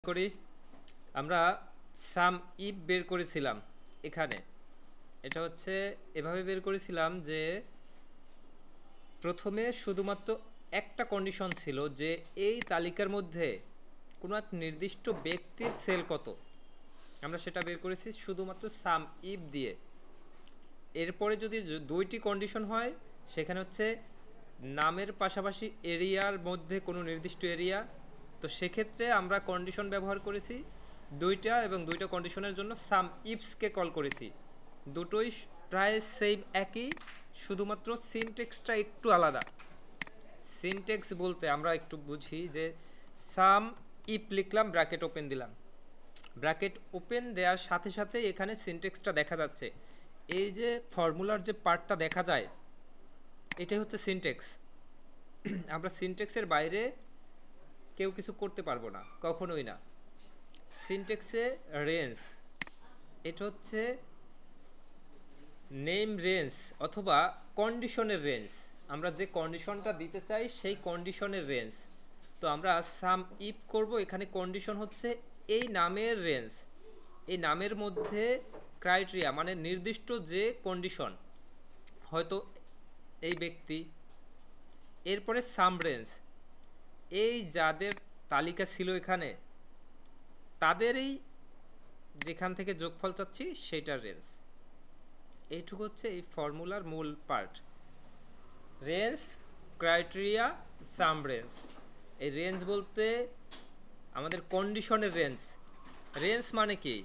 করি আমরা সাম ইফ বের করেছিলাম। এখানে এটা হচ্ছে এভাবে বের করেছিলাম যে প্রথমে শুধুমাত্র একটা কন্ডিশন ছিল যে এই তালিকার মধ্যে কোনো এক নির্দিষ্ট ব্যক্তির সেল কত, আমরা সেটা বের করেছি শুধুমাত্র সাম ইফ দিয়ে। এরপরে যদি দুইটি কন্ডিশন হয় সেখানে হচ্ছে নামের পাশাপাশি এরিয়ার মধ্যে কোনো নির্দিষ্ট এরিয়া, তো সেক্ষেত্রে আমরা কন্ডিশন ব্যবহার করেছি দুইটা এবং দুইটা কন্ডিশনের জন্য সাম ইফসকে কল করেছি। দুটোই প্রায় সেম একই, শুধুমাত্র সিনটেক্সটা একটু আলাদা। সিনটেক্স বলতে আমরা একটু বুঝি যে সাম ইফ লিখলাম, ব্র্যাকেট ওপেন দিলাম, ব্র্যাকেট ওপেন দেওয়ার সাথে সাথে এখানে সিনটেক্সটা দেখা যাচ্ছে। এই যে ফর্মুলার যে পার্টটা দেখা যায় এটাই হচ্ছে সিনটেক্স। আমরা সিনটেক্সের বাইরে কেউ কিছু করতে পারবো না, কখনোই না। সিনটেক্সে রেঞ্জ, এটা হচ্ছে নেম রেঞ্জ অথবা কন্ডিশনের রেঞ্জ, আমরা যে কন্ডিশনটা দিতে চাই সেই কন্ডিশনের রেঞ্জ। তো আমরা সাম ইফ করব, এখানে কন্ডিশন হচ্ছে এই নামের রেঞ্জ, এই নামের মধ্যে ক্রাইটেরিয়া মানে নির্দিষ্ট যে কন্ডিশন, হয়তো এই ব্যক্তি, এরপরে সাম রেঞ্জ, এই যাদের তালিকা ছিল এখানে তাদেরই যেখান থেকে যোগফল চাচ্ছি সেইটার রেঞ্জ। এইটুকু হচ্ছে এই ফর্মুলার মূল পার্ট। রেঞ্জ, ক্রাইটেরিয়া, সাম রেঞ্জ। এই রেঞ্জ বলতে আমাদের কন্ডিশনের রেঞ্জ। রেঞ্জ মানে কি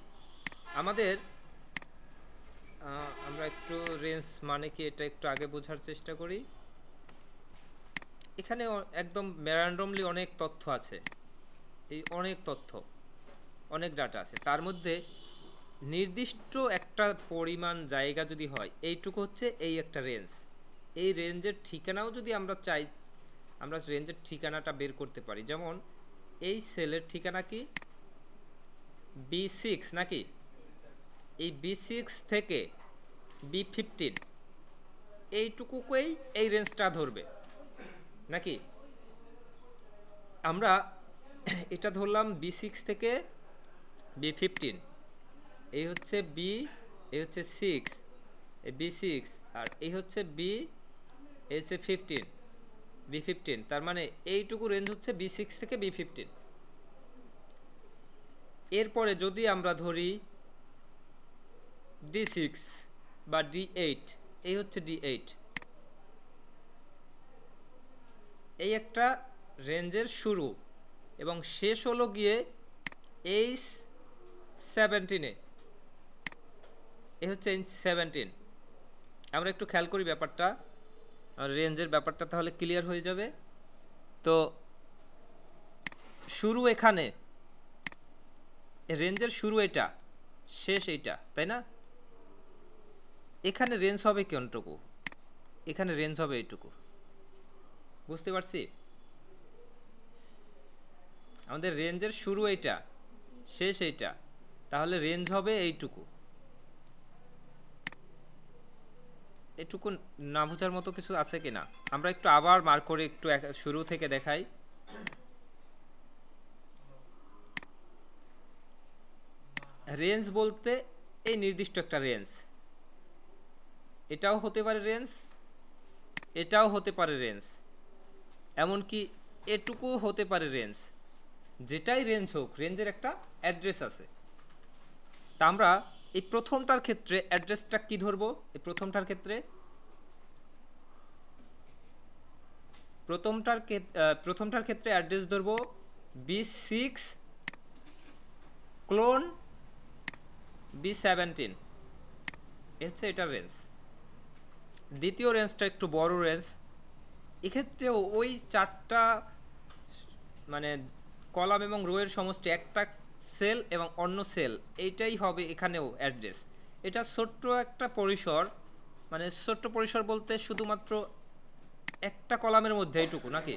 আমাদের, আমরা একটু রেঞ্জ মানে কি এটা একটু আগে বোঝার চেষ্টা করি। এখানে একদম র্যান্ডমলি অনেক তথ্য আছে, এই অনেক তথ্য, অনেক ডাটা আছে, তার মধ্যে নির্দিষ্ট একটা পরিমাণ জায়গা যদি হয় এইটুকু হচ্ছে এই একটা রেঞ্জ। এই রেঞ্জের ঠিকানাও যদি আমরা চাই, আমরা রেঞ্জের ঠিকানাটা বের করতে পারি। যেমন এই সেলের ঠিকানা কি B6 নাকি, এই B6 থেকে B15 এইটুকুকেই এই রেঞ্জটা ধরবে নাকি। আমরা এটা ধরলাম B6 থেকে B15, এই হচ্ছে বি, এই হচ্ছে 6, এই B6, আর এই হচ্ছে বি, এই হচ্ছে 15, B15, তার মানে এইটুকু রেঞ্জ হচ্ছে B6 থেকে B15। এরপরে যদি আমরা ধরি D6 বা D8, এই হচ্ছে D8, এই একটা রেঞ্জের শুরু এবং শেষ হলো গিয়ে এই 17-এ, এই হচ্ছে 17। আমরা একটু খেয়াল করি ব্যাপারটা, রেঞ্জের ব্যাপারটা তাহলে ক্লিয়ার হয়ে যাবে। তো শুরু এখানে, রেঞ্জের শুরু এটা, শেষ এইটা, তাই না। এখানে রেঞ্জ হবে কোনটুকু, এখানে রেঞ্জ হবে এইটুকু, বুঝতে পারছি। আমাদের রেঞ্জের শুরু এইটা, শেষ এইটা, তাহলে রেঞ্জ হবে এইটুকু। এটুকু না বোঝার মতো কিছু আছে কিনা আমরা একটু আবার মার্ক করে একটু শুরু থেকে দেখাই। রেঞ্জ বলতে এই নির্দিষ্ট একটা রেঞ্জ, এটাও হতে পারে রেঞ্জ, এটাও হতে পারে রেঞ্জ, এমনকি এটুকু হতে পারে রেঞ্জ। যেটাই রেঞ্জ হোক, রেঞ্জের একটা অ্যাড্রেস আছে। তা আমরা এই প্রথমটার ক্ষেত্রে অ্যাড্রেসটা কি ধরবো, এই প্রথমটার ক্ষেত্রে প্রথমটার ক্ষেত্রে অ্যাড্রেস ধরবো B6 ক্লোন B17, এ হচ্ছে এটার রেঞ্জ। দ্বিতীয় রেঞ্জটা একটু বড় রেঞ্জ, এক্ষেত্রেও ওই চারটা মানে কলাম এবং রোয়ের সমষ্টি, একটা সেল এবং অন্য সেল, এইটাই হবে এখানেও অ্যাড্রেস। এটা ছোট্ট একটা পরিসর, মানে ছোট্ট পরিসর বলতে শুধুমাত্র একটা কলামের মধ্যে এইটুকু নাকি,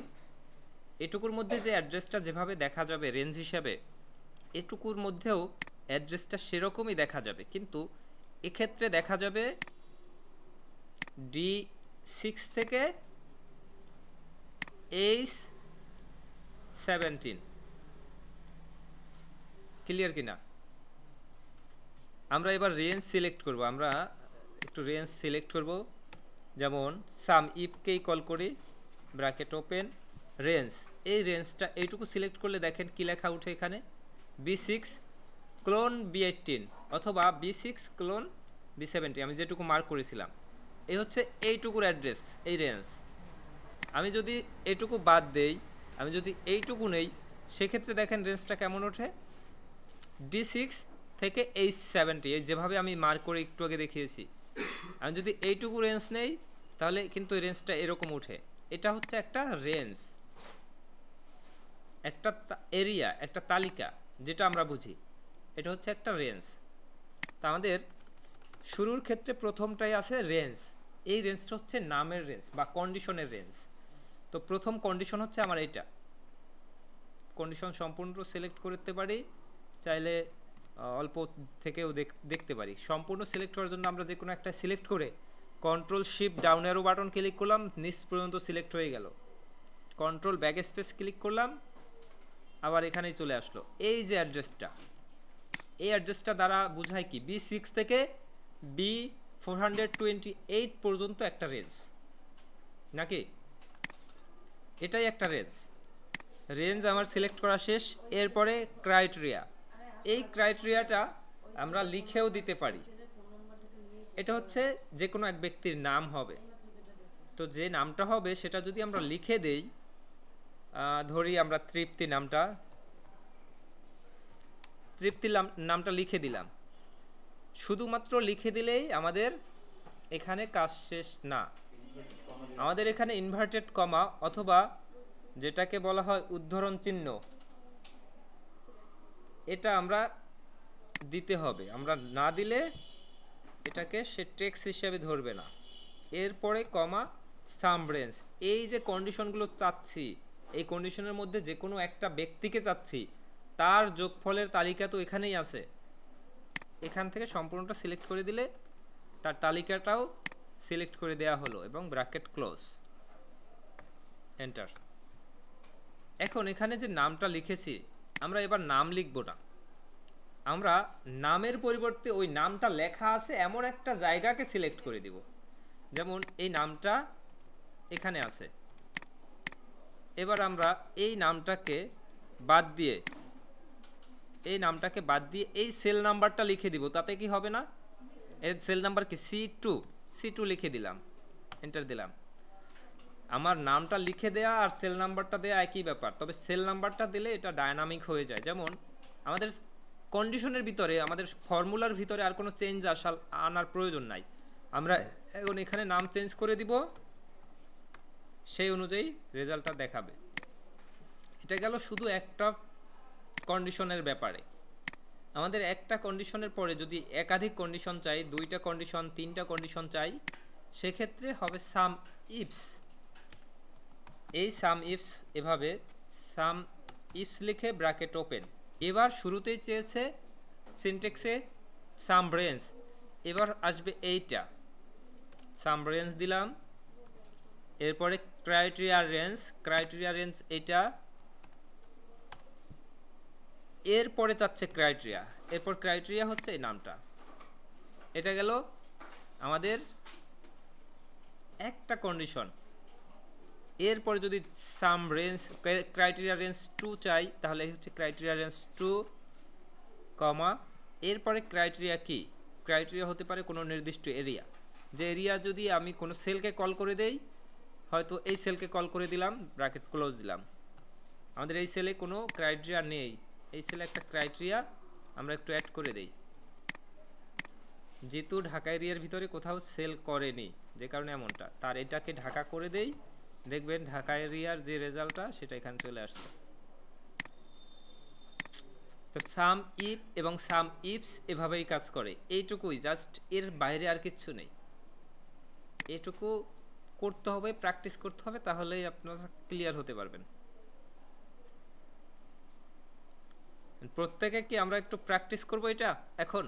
এটুকুর মধ্যে যে অ্যাড্রেসটা যেভাবে দেখা যাবে রেঞ্জ হিসাবে, এটুকুর মধ্যেও অ্যাড্রেসটা সেরকমই দেখা যাবে, কিন্তু এক্ষেত্রে দেখা যাবে D6 থেকে H17, ক্লিয়ার কিনা? আমরা এবার রেঞ্জ সিলেক্ট করব, আমরা একটু রেঞ্জ সিলেক্ট করব, যেমন সাম ইফকেই কল করি, ব্র্যাকেট ওপেন, রেঞ্জ। এই রেঞ্জটা এইটুকু সিলেক্ট করলে দেখেন কি লেখা উঠে এখানে, B6 ক্লোন B18 অথবা B6 ক্লোন B70, আমি যেটুকু মার্ক করেছিলাম। এই হচ্ছে এইটুকুর অ্যাড্রেস, এই রেঞ্জ। আমি যদি এইটুকু বাদ দেই, আমি যদি এইটুকু নেই, সেক্ষেত্রে দেখেন রেঞ্জটা কেমন ওঠে, D6 থেকে H70, এই যেভাবে আমি মার্ক করে একটু আগে দেখিয়েছি। আমি যদি এইটুকু রেঞ্জ নেই, তাহলে কিন্তু রেঞ্জটা এরকম উঠে। এটা হচ্ছে একটা রেঞ্জ, একটা এরিয়া, একটা তালিকা, যেটা আমরা বুঝি। এটা হচ্ছে একটা রেঞ্জ। তা আমাদের শুরুর ক্ষেত্রে প্রথমটাই আছে রেঞ্জ। এই রেঞ্জটা হচ্ছে নামের রেঞ্জ বা কন্ডিশনের রেঞ্জ। তো প্রথম কন্ডিশন হচ্ছে আমার এইটা। কন্ডিশন সম্পূর্ণ সিলেক্ট করতে পারি, চাইলে অল্প থেকেও দেখতে পারি। সম্পূর্ণ সিলেক্ট করার জন্য আমরা যে কোনো একটা সিলেক্ট করে control shift down arrow button click করলাম, নিচ পর্যন্ত সিলেক্ট হয়ে গেল। কন্ট্রোল ব্যাক স্পেস ক্লিক করলাম, আবার এখানেই চলে আসলো। এই যে অ্যাড্রেসটা, এই অ্যাড্রেসটা দ্বারা বোঝায় কি, B6 থেকে B428 পর্যন্ত একটা রেঞ্জ, নাকি? এটাই একটা রেঞ্জ। রেঞ্জ আমার সিলেক্ট করা শেষ। এরপরে ক্রাইটেরিয়া। এই ক্রাইটেরিয়াটা আমরা লিখেও দিতে পারি। এটা হচ্ছে যে কোনো এক ব্যক্তির নাম হবে। তো যে নামটা হবে সেটা যদি আমরা লিখে দেই, ধরি আমরা তৃপ্তি নামটা লিখে দিলাম। শুধুমাত্র লিখে দিলেই আমাদের এখানে কাজ শেষ না। আমাদের এখানে ইনভার্টেড কমা অথবা যেটাকে বলা হয় উদ্ধরণ চিহ্ন, এটা আমরা দিতে হবে। আমরা না দিলে এটাকে সে টেক্সট হিসেবে ধরবে না। এরপরে কমা সাম রেঞ্জ। এই যে কন্ডিশনগুলো চাচ্ছি, এই কন্ডিশনের মধ্যে যে কোনো একটা ব্যক্তিকে চাচ্ছি, তার যোগফলের তালিকা তো এখানেই আছে। এখান থেকে সম্পূর্ণটা সিলেক্ট করে দিলে তার তালিকাটাও সিলেক্ট করে দেওয়া হলো এবং ব্র্যাকেট ক্লোজ, এন্টার। এখন এখানে যে নামটা লিখেছি, আমরা এবার নাম লিখব না। আমরা নামের পরিবর্তে ওই নামটা লেখা আছে এমন একটা জায়গাকে সিলেক্ট করে দিব। যেমন এই নামটা এখানে আছে। এবার আমরা এই নামটাকে বাদ দিয়ে এই সেল নাম্বারটা লিখে দিব। তাতে কি হবে না, এর সেল নাম্বার কি C2 লিখে দিলাম, এন্টার দিলাম। আমার নামটা লিখে দেয়া আর সেল নাম্বারটা দেয়া একই ব্যাপার, তবে সেল নাম্বারটা দিলে এটা ডায়নামিক হয়ে যায়। যেমন আমাদের কন্ডিশনের ভিতরে, আমাদের ফর্মুলার ভিতরে আর কোনো চেঞ্জ আনার প্রয়োজন নাই। আমরা এখন এখানে নাম চেঞ্জ করে দিব, সেই অনুযায়ী রেজাল্টটা দেখাবে। এটা গেল শুধু একটা কন্ডিশনের ব্যাপারে। আমাদের একটা কন্ডিশনের পরে যদি একাধিক কন্ডিশন চাই, 2টা কন্ডিশন, 3টা কন্ডিশন চাই, সেক্ষেত্রে হবে সাম ইফস। এই সাম ইফস, এভাবে সাম ইফস লিখে ব্র্যাকেট ওপেন। এবার শুরুতেই চেয়েছে সিনট্যাক্সে সাম রেঞ্জ, এবার আসবে এইটা, সাম রেঞ্জ দিলাম। এরপরে ক্রাইটেরিয়া রেঞ্জ এইটা, এরপরে চাচ্ছে ক্রাইটেরিয়া, এরপর ক্রাইটেরিয়া হচ্ছে এই নামটা। এটা গেল আমাদের একটা কন্ডিশন। এরপরে যদি সাম রেঞ্জ ক্রাইটেরিয়া রেঞ্জ 2 চাই, তাহলে হচ্ছে ক্রাইটেরিয়া রেঞ্জ 2 কমা, এরপরে ক্রাইটেরিয়া কি, ক্রাইটেরিয়া হতে পারে কোনো নির্দিষ্ট এরিয়া। যে এরিয়া যদি আমি কোনো সেলকে কল করে দেই, হয়তো এই সেলকে কল করে দিলাম, ব্র্যাকেট ক্লোজ দিলাম। আমাদের এই সেলে কোনো ক্রাইটেরিয়া নেই, এই সেলে একটা ক্রাইটেরিয়া আমরা একটু অ্যাড করে দেই। যেহেতু ঢাকা এরিয়ার ভিতরে কোথাও সেল করেনি, যে কারণে এমনটা, তার এটাকে ঢাকা করে দেই, দেখবেন ঢাকা এরিয়ার যে রেজাল্টটা সেটা এখানে চলে আসছে। তো সাম ইফ এবং সাম ইফস এভাবেই কাজ করে। এইটুকুই, জাস্ট এর বাইরে আর কিচ্ছু নেই। এটুকু করতে হবে, প্র্যাকটিস করতে হবে, তাহলেই আপনারা ক্লিয়ার হতে পারবেন। প্রত্যেকে কি আমরা একটু প্র্যাকটিস করব এটা এখন?